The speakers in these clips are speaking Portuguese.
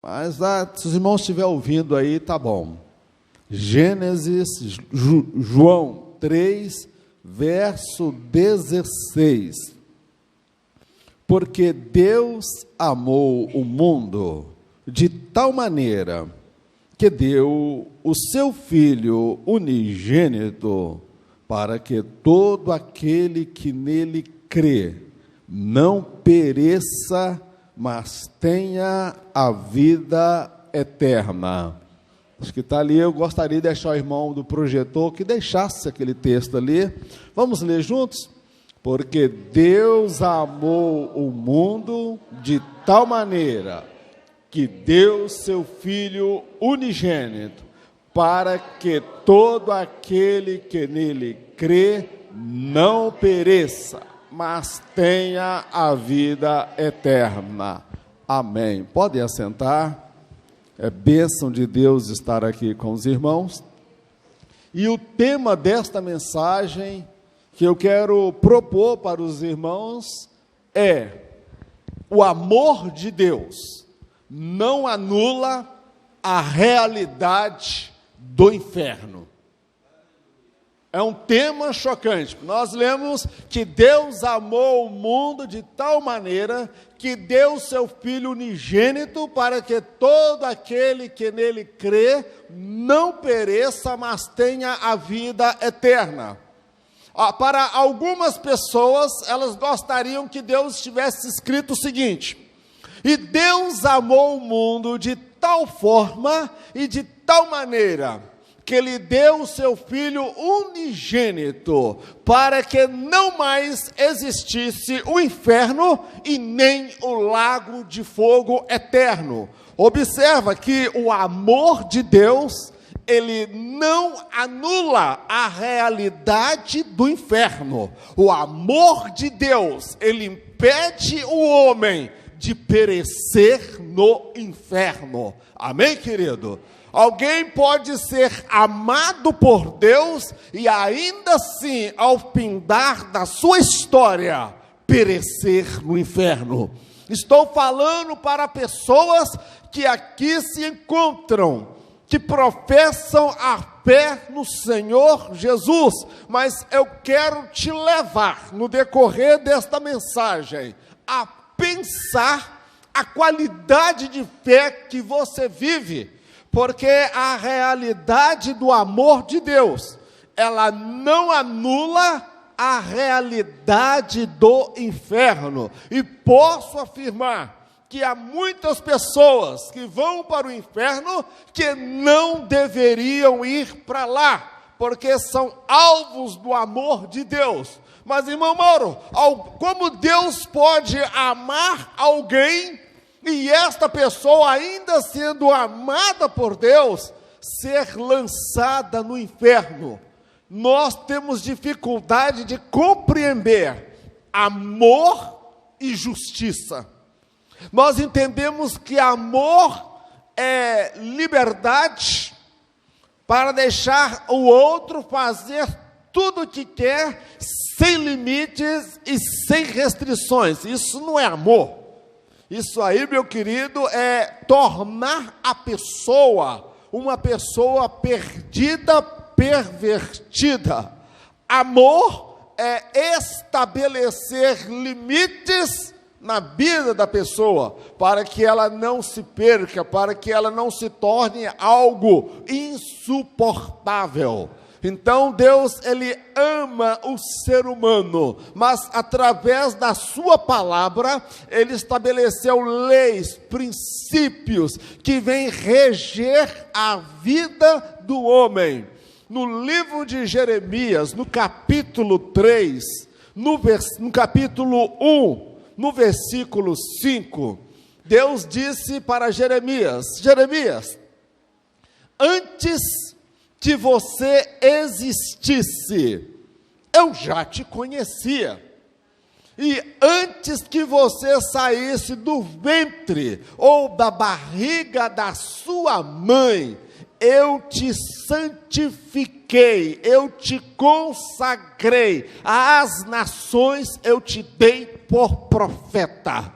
Mas se os irmãos estiverem ouvindo aí, tá bom. Gênesis, João 3, verso 16. Porque Deus amou o mundo de tal maneira que deu o seu Filho unigênito, para que todo aquele que nele crê não pereça, mas tenha a vida eterna. Acho que está ali, eu gostaria de deixar o irmão do projetor que deixasse aquele texto ali. Vamos ler juntos? Porque Deus amou o mundo de tal maneira que deu seu Filho unigênito, para que todo aquele que nele crê não pereça, mas tenha a vida eterna. Amém. Podem assentar. É bênção de Deus estar aqui com os irmãos. E o tema desta mensagem que eu quero propor para os irmãos é: o amor de Deus não anula a realidade do inferno. É um tema chocante. Nós lemos que Deus amou o mundo de tal maneira que deu seu Filho unigênito para que todo aquele que nele crê não pereça, mas tenha a vida eterna. Para algumas pessoas, elas gostariam que Deus tivesse escrito o seguinte: e Deus amou o mundo de tal forma e de tal maneira que Ele deu o seu Filho unigênito, para que não mais existisse o inferno e nem o lago de fogo eterno. Observa que o amor de Deus, ele não anula a realidade do inferno. O amor de Deus, ele impede o homem de perecer no inferno. Amém, querido? Alguém pode ser amado por Deus e ainda assim, ao findar da sua história, perecer no inferno. Estou falando para pessoas que aqui se encontram, que professam a fé no Senhor Jesus, mas eu quero te levar, no decorrer desta mensagem, a pensar a qualidade de fé que você vive, porque a realidade do amor de Deus, ela não anula a realidade do inferno. E posso afirmar que há muitas pessoas que vão para o inferno que não deveriam ir para lá, porque são alvos do amor de Deus. Mas, irmão Mauro, como Deus pode amar alguém e esta pessoa, ainda sendo amada por Deus, ser lançada no inferno? Nós temos dificuldade de compreender amor e justiça. Nós entendemos que amor é liberdade para deixar o outro fazer tudo o que quer, sem limites e sem restrições. Isso não é amor. Isso aí, meu querido, é tornar a pessoa uma pessoa perdida, pervertida. Amor é estabelecer limites na vida da pessoa, para que ela não se perca, para que ela não se torne algo insuportável. Então Deus, Ele ama o ser humano, mas através da sua palavra, Ele estabeleceu leis, princípios, que vêm reger a vida do homem. No livro de Jeremias, no capítulo 3, no capítulo 1, no versículo 5, Deus disse para Jeremias: Jeremias, antes que você existisse, eu já te conhecia. E antes que você saísse do ventre ou da barriga da sua mãe, eu te santifiquei, eu te consagrei, às nações eu te dei por profeta.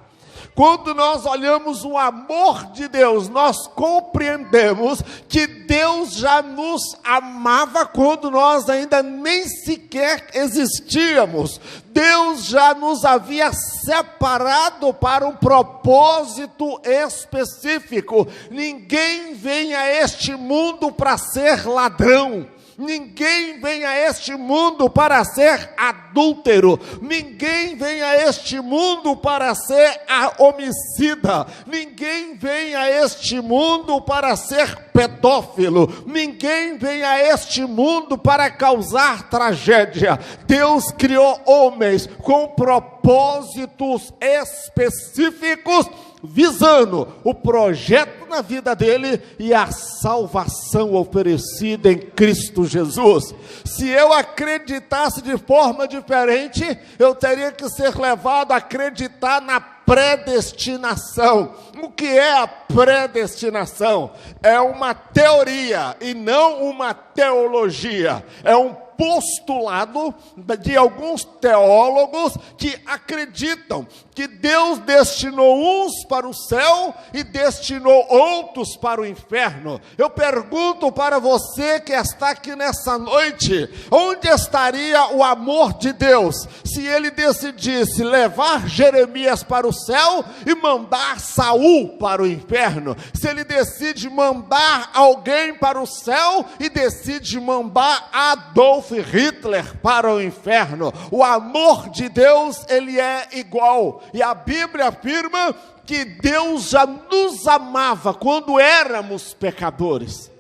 Quando nós olhamos o amor de Deus, nós compreendemos que Deus já nos amava quando nós ainda nem sequer existíamos. Deus já nos havia separado para um propósito específico. Ninguém vem a este mundo para ser ladrão. Ninguém vem a este mundo para ser adúltero. Ninguém vem a este mundo para ser homicida. Ninguém vem a este mundo para ser pedófilo. Ninguém vem a este mundo para causar tragédia. Deus criou homens com propósitos específicos, visando o projeto na vida dele e a salvação oferecida em Cristo Jesus. Se eu acreditasse de forma diferente, eu teria que ser levado a acreditar na predestinação. O que é a predestinação? É uma teoria e não uma teologia. É um postulado de alguns teólogos que acreditam que Deus destinou uns para o céu e destinou outros para o inferno. Eu pergunto para você que está aqui nessa noite, onde estaria o amor de Deus se ele decidisse levar Jeremias para o céu e mandar Saul para o inferno? Se ele decide mandar alguém para o céu e decide mandar Adolf Hitler para o inferno? O amor de Deus, ele é igual. E a Bíblia afirma que Deus já nos amava quando éramos pecadores.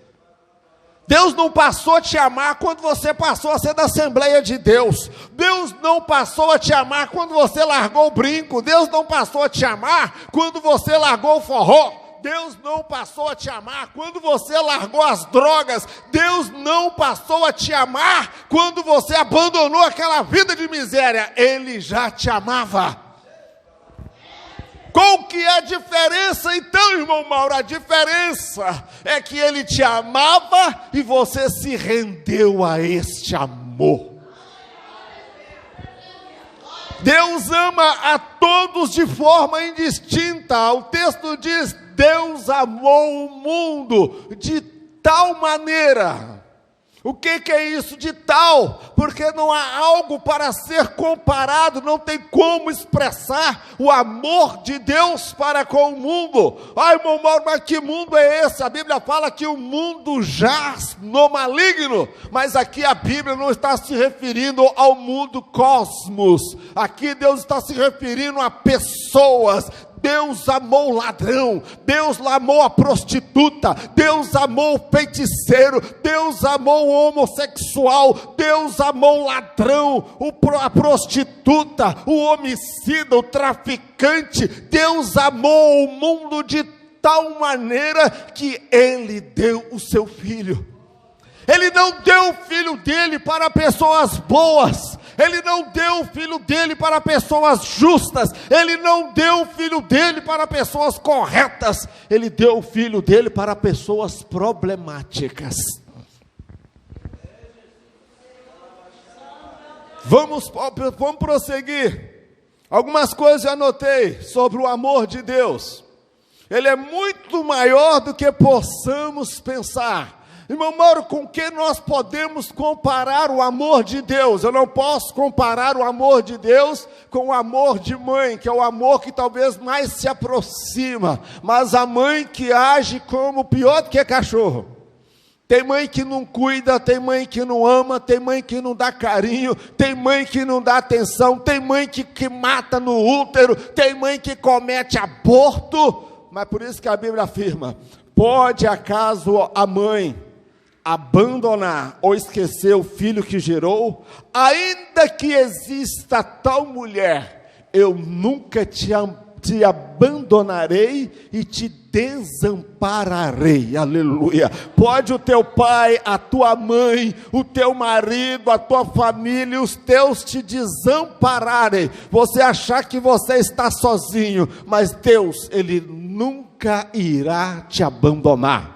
Deus não passou a te amar quando você passou a ser da Assembleia de Deus. Deus não passou a te amar quando você largou o brinco. Deus não passou a te amar quando você largou o forró. Deus não passou a te amar quando você largou as drogas. Deus não passou a te amar quando você abandonou aquela vida de miséria. Ele já te amava. Qual que é a diferença então, irmão Mauro? A diferença é que ele te amava e você se rendeu a este amor. Deus ama a todos de forma indistinta. O texto diz: Deus amou o mundo de tal maneira. O que é isso de tal? Porque não há algo para ser comparado, não tem como expressar o amor de Deus para com o mundo. Ai, irmão Mauro, mas que mundo é esse? A Bíblia fala que o mundo jaz no maligno, mas aqui a Bíblia não está se referindo ao mundo cosmos. Aqui Deus está se referindo a pessoas. Deus amou o ladrão, Deus amou a prostituta, Deus amou o feiticeiro, Deus amou o homossexual, Deus amou o ladrão, a prostituta, o homicida, o traficante. Deus amou o mundo de tal maneira que Ele deu o seu Filho. Ele não deu o Filho dele para pessoas boas. Ele não deu o Filho dele para pessoas justas. Ele não deu o Filho dele para pessoas corretas. Ele deu o Filho dele para pessoas problemáticas. Vamos prosseguir. Algumas coisas eu anotei sobre o amor de Deus. Ele é muito maior do que possamos pensar. Irmão Mauro, com que nós podemos comparar o amor de Deus? Eu não posso comparar o amor de Deus com o amor de mãe, que é o amor que talvez mais se aproxima, mas a mãe que age como pior do que cachorro. Tem mãe que não cuida, tem mãe que não ama, tem mãe que não dá carinho, tem mãe que não dá atenção, tem mãe que mata no útero, tem mãe que comete aborto. Mas por isso que a Bíblia afirma: pode acaso a mãe abandonar ou esquecer o filho que gerou? Ainda que exista tal mulher, eu nunca te abandonarei e te desampararei. Aleluia. Pode o teu pai, a tua mãe, o teu marido, a tua família, os teus te desampararem, você achar que você está sozinho, mas Deus, Ele nunca irá te abandonar.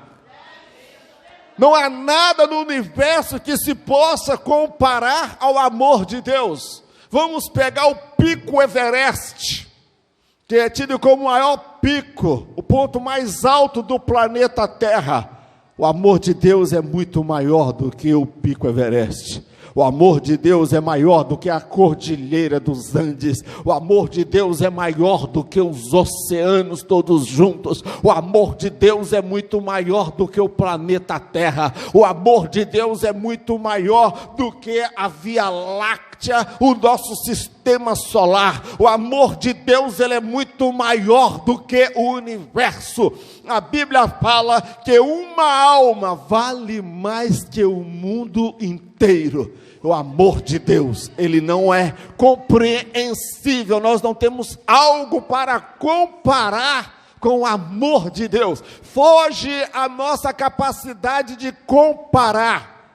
Não há nada no universo que se possa comparar ao amor de Deus. Vamos pegar o Pico Everest, que é tido como o maior pico, o ponto mais alto do planeta Terra. O amor de Deus é muito maior do que o Pico Everest. O amor de Deus é maior do que a Cordilheira dos Andes. O amor de Deus é maior do que os oceanos todos juntos. O amor de Deus é muito maior do que o planeta Terra. O amor de Deus é muito maior do que a Via Láctea, o nosso sistema solar. O amor de Deus, ele é muito maior do que o universo. A Bíblia fala que uma alma vale mais que o mundo inteiro. O amor de Deus, ele não é compreensível. Nós não temos algo para comparar com o amor de Deus. Foge a nossa capacidade de comparar.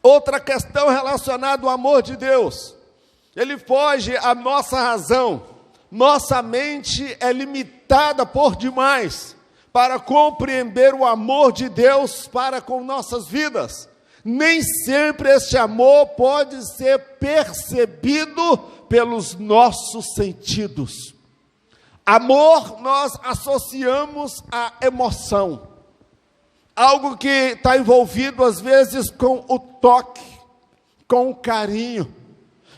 Outra questão relacionada ao amor de Deus, ele foge à nossa razão. Nossa mente é limitada por demais para compreender o amor de Deus para com nossas vidas. Nem sempre este amor pode ser percebido pelos nossos sentidos. Amor nós associamos à emoção, algo que está envolvido às vezes com o toque, com o carinho.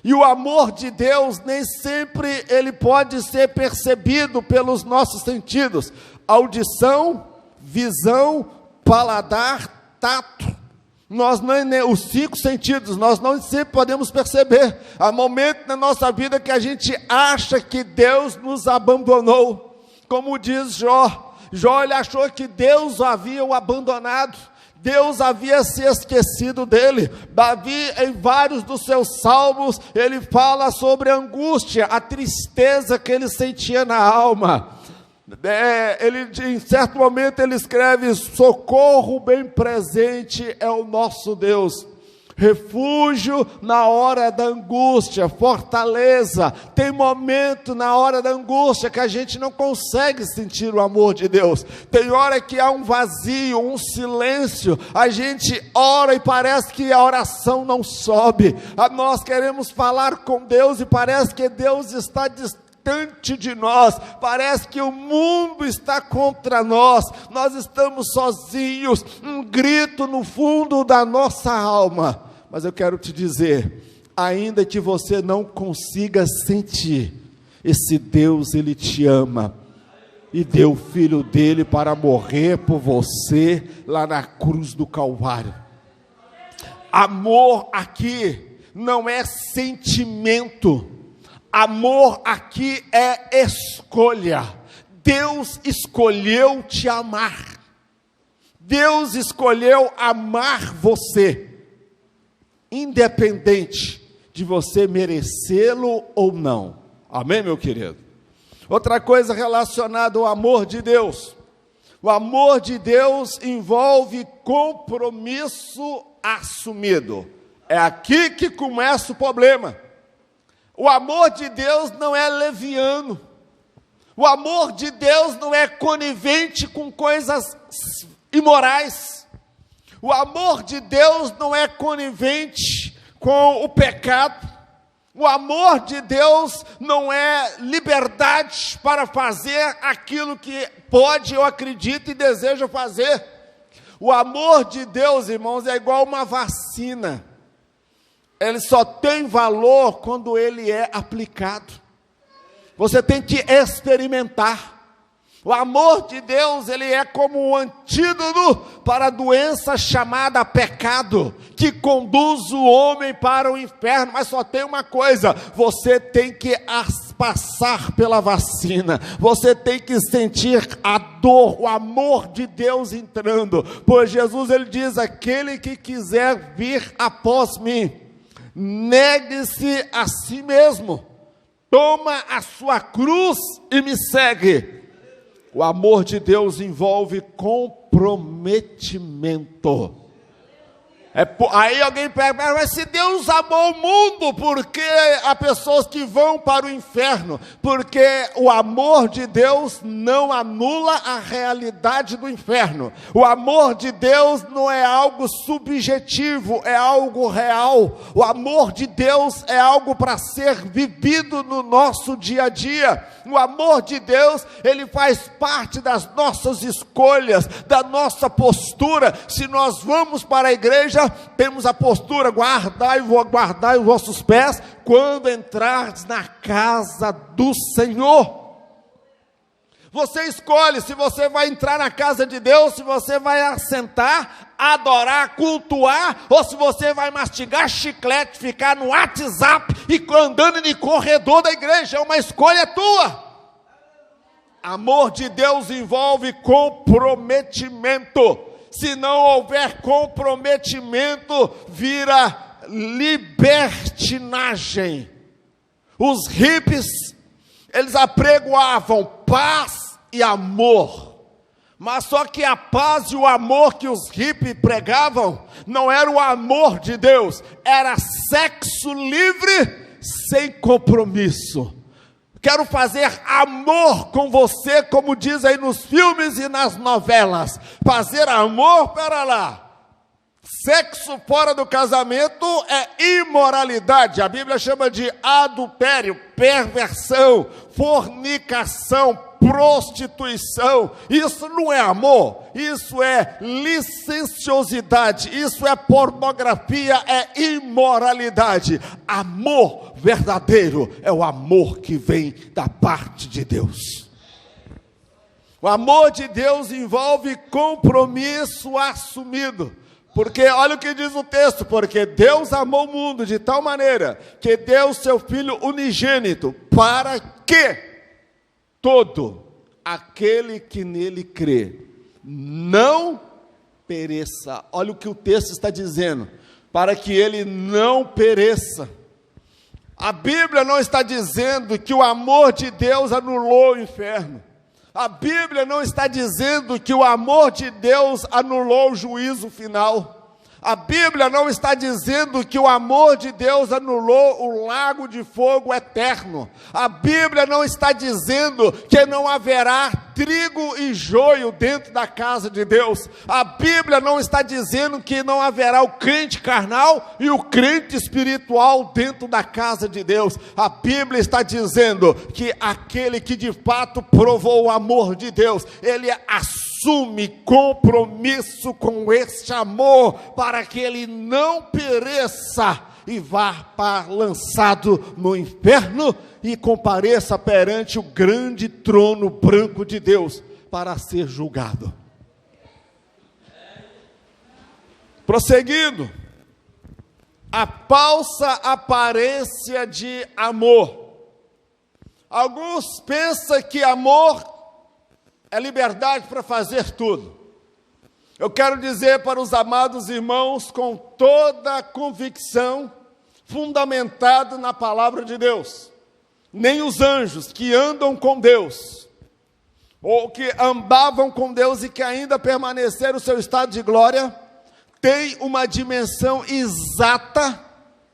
E o amor de Deus nem sempre ele pode ser percebido pelos nossos sentidos: audição, visão, paladar, tato. Nós não, os 5 sentidos, nós não sempre podemos perceber. Há momentos na nossa vida que a gente acha que Deus nos abandonou. Como diz Jó, ele achou que Deus o havia abandonado. Deus havia se esquecido dele. Davi, em vários dos seus salmos, ele fala sobre a angústia, a tristeza que ele sentia na alma. Em certo momento ele escreve: socorro bem presente é o nosso Deus, refúgio na hora da angústia, fortaleza. Tem momento na hora da angústia que a gente não consegue sentir o amor de Deus. Tem hora que há um vazio, um silêncio. A gente ora e parece que a oração não sobe. Nós queremos falar com Deus e parece que Deus está distante de nós, parece que o mundo está contra nós, nós estamos sozinhos, um grito no fundo da nossa alma. Mas eu quero te dizer, ainda que você não consiga sentir, esse Deus, ele te ama, e deu o Filho dele para morrer por você, lá na cruz do Calvário. Amor aqui não é sentimento, amor aqui é escolha. Deus escolheu te amar. Deus escolheu amar você, independente de você merecê-lo ou não. Amém, meu querido? Outra coisa relacionada ao amor de Deus. O amor de Deus envolve compromisso assumido. É aqui que começa o problema. O amor de Deus não é leviano. O amor de Deus não é conivente com coisas imorais. O amor de Deus não é conivente com o pecado. O amor de Deus não é liberdade para fazer aquilo que pode, eu acredito e desejo fazer. O amor de Deus, irmãos, é igual uma vacina. Ele só tem valor quando ele é aplicado. Você tem que experimentar. O amor de Deus, ele é como um antídoto para a doença chamada pecado, que conduz o homem para o inferno. Mas só tem uma coisa: você tem que passar pela vacina, você tem que sentir a dor, o amor de Deus entrando. Pois Jesus, ele diz: aquele que quiser vir após mim, negue-se a si mesmo, toma a sua cruz e me segue. O amor de Deus envolve comprometimento. Aí alguém pergunta, mas se Deus amou o mundo, por que há pessoas que vão para o inferno? Porque o amor de Deus não anula a realidade do inferno. O amor de Deus não é algo subjetivo, é algo real. O amor de Deus é algo para ser vivido no nosso dia a dia. O amor de Deus, ele faz parte das nossas escolhas, da nossa postura. Se nós vamos para a igreja, temos a postura, guardai os vossos pés, quando entrardes na casa do Senhor. Você escolhe se você vai entrar na casa de Deus, se você vai assentar, adorar, cultuar, ou se você vai mastigar chiclete, ficar no WhatsApp e andando no corredor da igreja. É uma escolha tua. Amor de Deus envolve comprometimento. Se não houver comprometimento, vira libertinagem. Os hippies, eles apregoavam paz e amor. Mas só que a paz e o amor que os hippies pregavam não era o amor de Deus, era sexo livre sem compromisso. Quero fazer amor com você, como diz aí nos filmes e nas novelas. Fazer amor, pera lá. Sexo fora do casamento é imoralidade. A Bíblia chama de adultério, perversão, fornicação, prostituição. Isso não é amor, isso é licenciosidade, isso é pornografia, é imoralidade. Amor verdadeiro é o amor que vem da parte de Deus. O amor de Deus envolve compromisso assumido. Porque olha o que diz o texto, porque Deus amou o mundo de tal maneira que deu seu Filho unigênito, para que todo aquele que nele crê não pereça. Olha o que o texto está dizendo, para que ele não pereça. A Bíblia não está dizendo que o amor de Deus anulou o inferno. A Bíblia não está dizendo que o amor de Deus anulou o juízo final. A Bíblia não está dizendo que o amor de Deus anulou o lago de fogo eterno. A Bíblia não está dizendo que não haverá trigo e joio dentro da casa de Deus. A Bíblia não está dizendo que não haverá o crente carnal e o crente espiritual dentro da casa de Deus. A Bíblia está dizendo que aquele que de fato provou o amor de Deus, ele assume compromisso com este amor, para que ele não pereça e vá lançado no inferno e compareça perante o grande trono branco de Deus para ser julgado. Prosseguindo, a falsa aparência de amor. Alguns pensam que amor é liberdade para fazer tudo. Eu quero dizer para os amados irmãos, com toda a convicção, fundamentado na palavra de Deus, nem os anjos que andam com Deus, ou que andavam com Deus e que ainda permaneceram no seu estado de glória, têm uma dimensão exata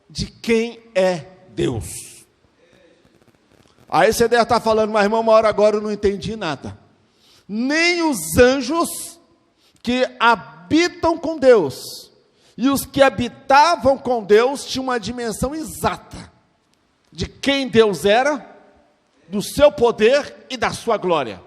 de quem é Deus. Aí você deve estar falando, mas irmão, uma hora agora eu não entendi nada. Nem os anjos que habitam com Deus e os que habitavam com Deus tinham uma dimensão exata de quem Deus era, do seu poder e da sua glória.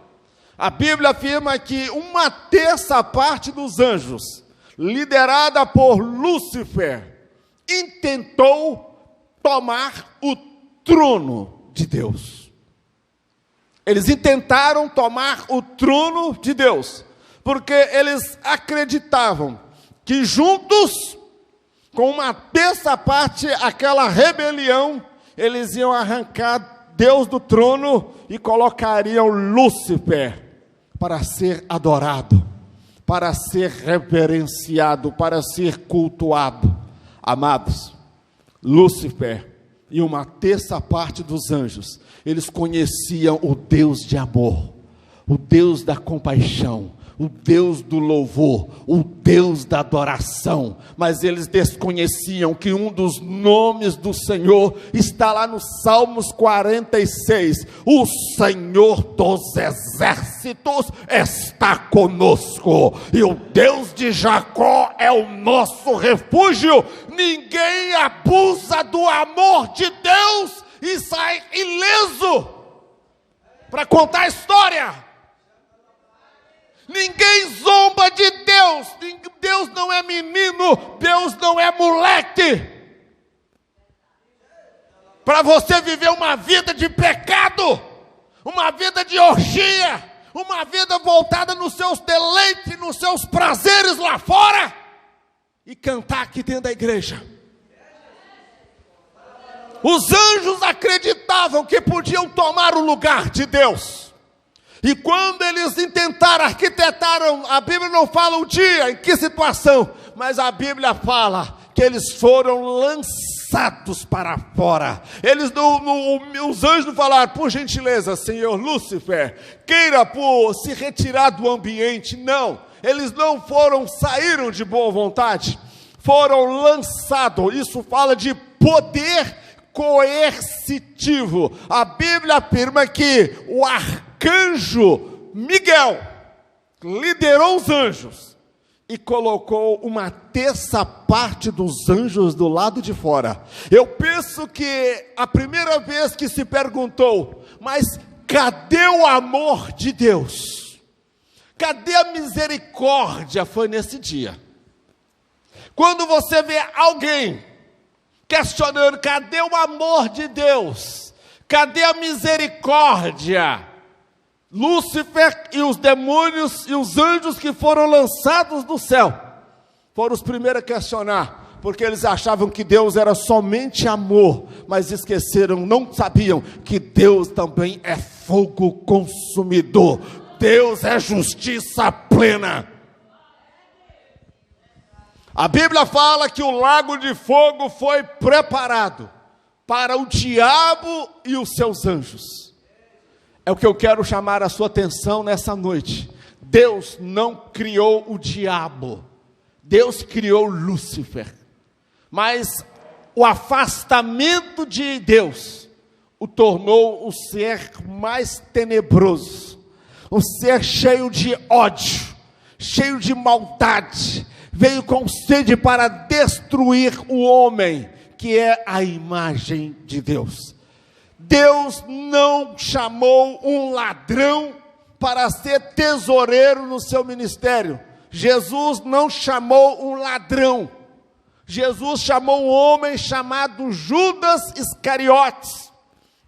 A Bíblia afirma que uma terça parte dos anjos, liderada por Lúcifer, intentou tomar o trono de Deus. Eles intentaram tomar o trono de Deus, porque eles acreditavam que juntos, com uma terça parte, aquela rebelião, eles iam arrancar Deus do trono e colocariam Lúcifer para ser adorado, para ser reverenciado, para ser cultuado. Amados, Lúcifer e uma terça parte dos anjos, eles conheciam o Deus de amor, o Deus da compaixão, o Deus do louvor, o Deus da adoração, mas eles desconheciam que um dos nomes do Senhor está lá no Salmos 46, o Senhor dos exércitos está conosco, e o Deus de Jacó é o nosso refúgio. Ninguém abusa do amor de Deus e sai ileso para contar a história. Ninguém zomba de Deus. Deus não é menino, Deus não é moleque. Para você viver uma vida de pecado, uma vida de orgia, uma vida voltada nos seus deleites, nos seus prazeres lá fora, e cantar aqui dentro da igreja. Os anjos acreditavam que podiam tomar o lugar de Deus. E quando eles intentaram, arquitetaram, a Bíblia não fala o dia, em que situação, mas a Bíblia fala que eles foram lançados para fora. Os anjos não falaram, por gentileza, Senhor Lúcifer, queira se retirar do ambiente. Não, eles não saíram de boa vontade, foram lançados. Isso fala de poder coercitivo. A Bíblia afirma que o arcanjo Miguel liderou os anjos e colocou uma terça parte dos anjos do lado de fora. Eu penso que a primeira vez que se perguntou, mas cadê o amor de Deus? Cadê a misericórdia? Foi nesse dia. Quando você vê alguém questionando, cadê o amor de Deus? Cadê a misericórdia? Lúcifer e os demônios e os anjos que foram lançados do céu foram os primeiros a questionar, porque eles achavam que Deus era somente amor, mas esqueceram, não sabiam que Deus também é fogo consumidor. Deus é justiça plena. A Bíblia fala que o lago de fogo foi preparado para o diabo e os seus anjos. É o que eu quero chamar a sua atenção nessa noite. Deus não criou o diabo, Deus criou Lúcifer. Mas o afastamento de Deus o tornou o ser mais tenebroso, um ser cheio de ódio, cheio de maldade. Veio com sede para destruir o homem, que é a imagem de Deus. Deus não chamou um ladrão para ser tesoureiro no seu ministério. Jesus não chamou um ladrão. Jesus chamou um homem chamado Judas Iscariotes,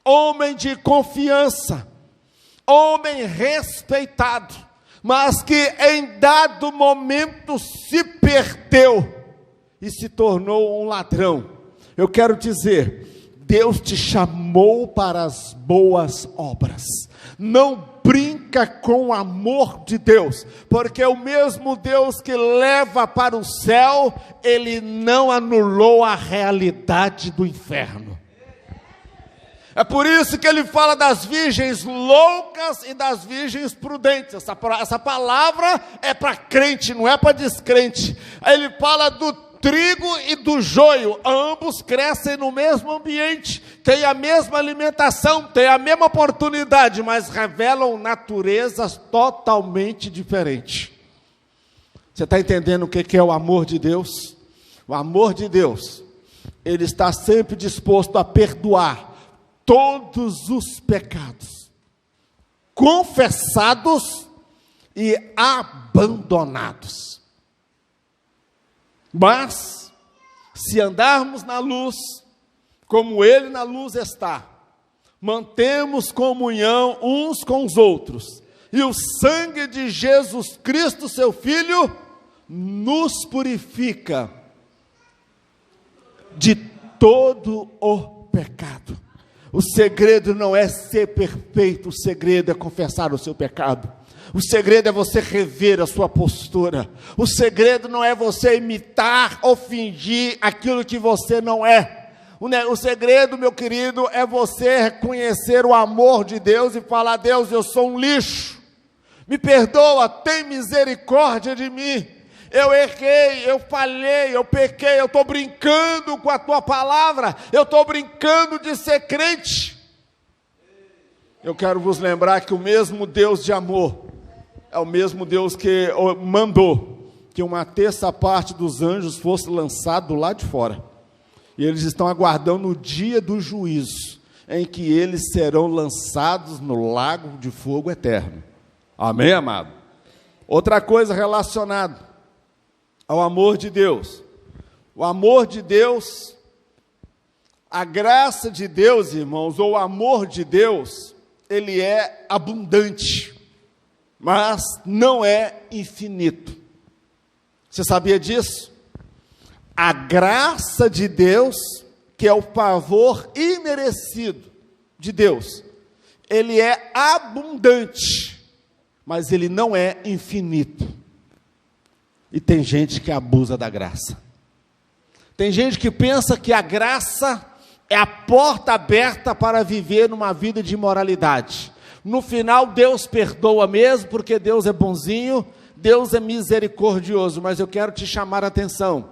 homem de confiança, homem respeitado, mas que em dado momento se perdeu e se tornou um ladrão. Eu quero dizer, Deus te chamou para as boas obras. Não brinca com o amor de Deus, porque o mesmo Deus que leva para o céu, Ele não anulou a realidade do inferno. É por isso que ele fala das virgens loucas e das virgens prudentes. Essa palavra é para crente, não é para descrente. Ele fala do trigo e do joio, ambos crescem no mesmo ambiente, têm a mesma alimentação, têm a mesma oportunidade, mas revelam naturezas totalmente diferentes. Você está entendendo o que é o amor de Deus? O amor de Deus, Ele está sempre disposto a perdoar todos os pecados, confessados e abandonados. Mas, se andarmos na luz, como Ele na luz está, mantemos comunhão uns com os outros, e o sangue de Jesus Cristo, seu Filho, nos purifica de todo o pecado. O segredo não é ser perfeito, o segredo é confessar o seu pecado. O segredo é você rever a sua postura. O segredo não é você imitar ou fingir aquilo que você não é. O segredo, meu querido, é você reconhecer o amor de Deus e falar: Deus, eu sou um lixo. Me perdoa, tem misericórdia de mim. Eu errei, eu falhei, eu pequei, eu estou brincando com a tua palavra, eu estou brincando de ser crente. Eu quero vos lembrar que o mesmo Deus de amor é o mesmo Deus que mandou que uma terça parte dos anjos fosse lançado lá de fora. E eles estão aguardando o dia do juízo, em que eles serão lançados no lago de fogo eterno. Amém, amado? Outra coisa relacionada ao amor de Deus. O amor de Deus, a graça de Deus, irmãos, ou o amor de Deus, ele é abundante, mas não é infinito. Você sabia disso? A graça de Deus, que é o favor imerecido de Deus, ele é abundante, mas ele não é infinito. E tem gente que abusa da graça. Tem gente que pensa que a graça é a porta aberta para viver numa vida de imoralidade. No final, Deus perdoa mesmo, porque Deus é bonzinho, Deus é misericordioso. Mas eu quero te chamar a atenção,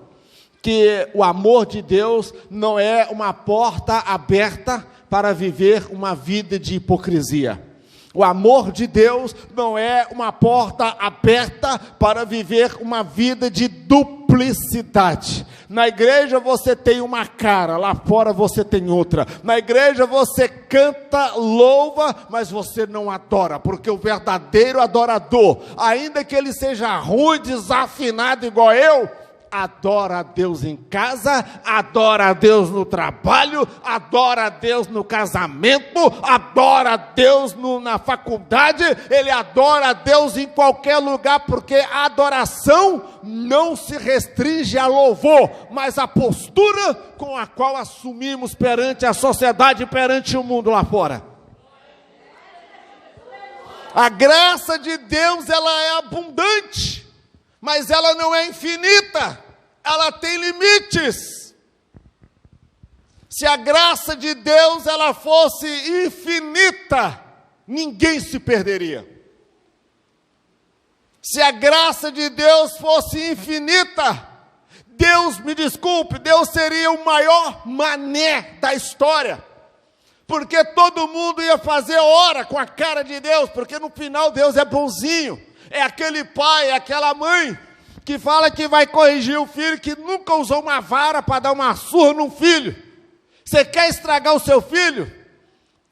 que o amor de Deus não é uma porta aberta para viver uma vida de hipocrisia. O amor de Deus não é uma porta aberta para viver uma vida de duplicidade. Na igreja você tem uma cara, lá fora você tem outra. Na igreja você canta, louva, mas você não adora, porque o verdadeiro adorador, ainda que ele seja ruim, desafinado igual eu, adora a Deus em casa, adora a Deus no trabalho, adora a Deus no casamento, adora a Deus na faculdade, ele adora a Deus em qualquer lugar, porque a adoração não se restringe a louvor, mas a postura com a qual assumimos perante a sociedade, perante o mundo lá fora. A graça de Deus, ela é abundante, mas ela não é infinita, ela tem limites. Se a graça de Deus ela fosse infinita, ninguém se perderia. Se a graça de Deus fosse infinita, Deus, me desculpe, Deus seria o maior mané da história, porque todo mundo ia fazer hora com a cara de Deus, porque no final Deus é bonzinho. É aquele pai, é aquela mãe que fala que vai corrigir o filho, que nunca usou uma vara para dar uma surra num filho. Você quer estragar o seu filho?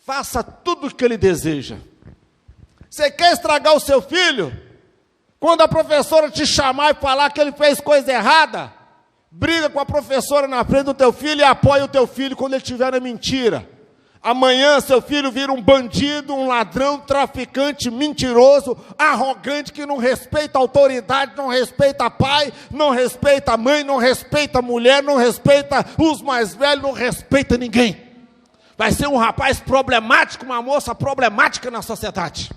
Faça tudo o que ele deseja. Você quer estragar o seu filho? Quando a professora te chamar e falar que ele fez coisa errada, briga com a professora na frente do teu filho e apoia o teu filho quando ele estiver na mentira. Amanhã seu filho vira um bandido, um ladrão, traficante, mentiroso, arrogante, que não respeita a autoridade, não respeita pai, não respeita a mãe, não respeita a mulher, não respeita os mais velhos, não respeita ninguém. Vai ser um rapaz problemático, uma moça problemática na sociedade.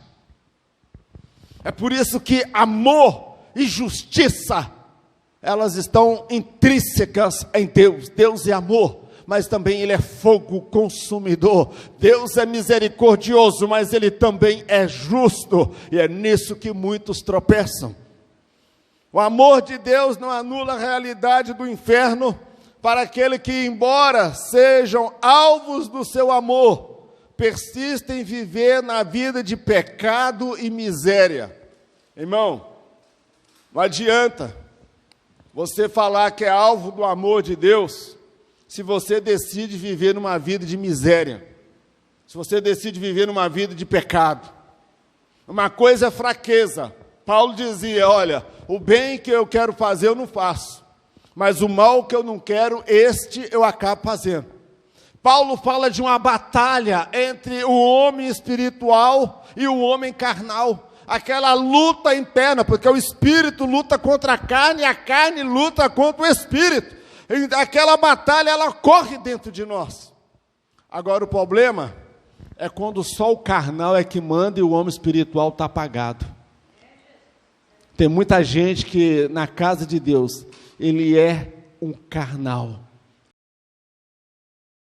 É por isso que amor e justiça, elas estão intrínsecas em Deus. Deus é amor, mas também ele é fogo consumidor. Deus é misericordioso, mas ele também é justo, e é nisso que muitos tropeçam. O amor de Deus não anula a realidade do inferno para aquele que, embora sejam alvos do seu amor, persistem em viver na vida de pecado e miséria. Irmão, não adianta você falar que é alvo do amor de Deus se você decide viver numa vida de miséria, se você decide viver numa vida de pecado. Uma coisa é fraqueza. Paulo dizia, olha, o bem que eu quero fazer eu não faço, mas o mal que eu não quero, este eu acabo fazendo. Paulo fala de uma batalha entre o homem espiritual e o homem carnal, aquela luta interna, porque o espírito luta contra a carne luta contra o espírito. Aquela batalha, ela corre dentro de nós. Agora o problema é quando só o carnal é que manda e o homem espiritual está apagado. Tem muita gente que na casa de Deus, ele é um carnal.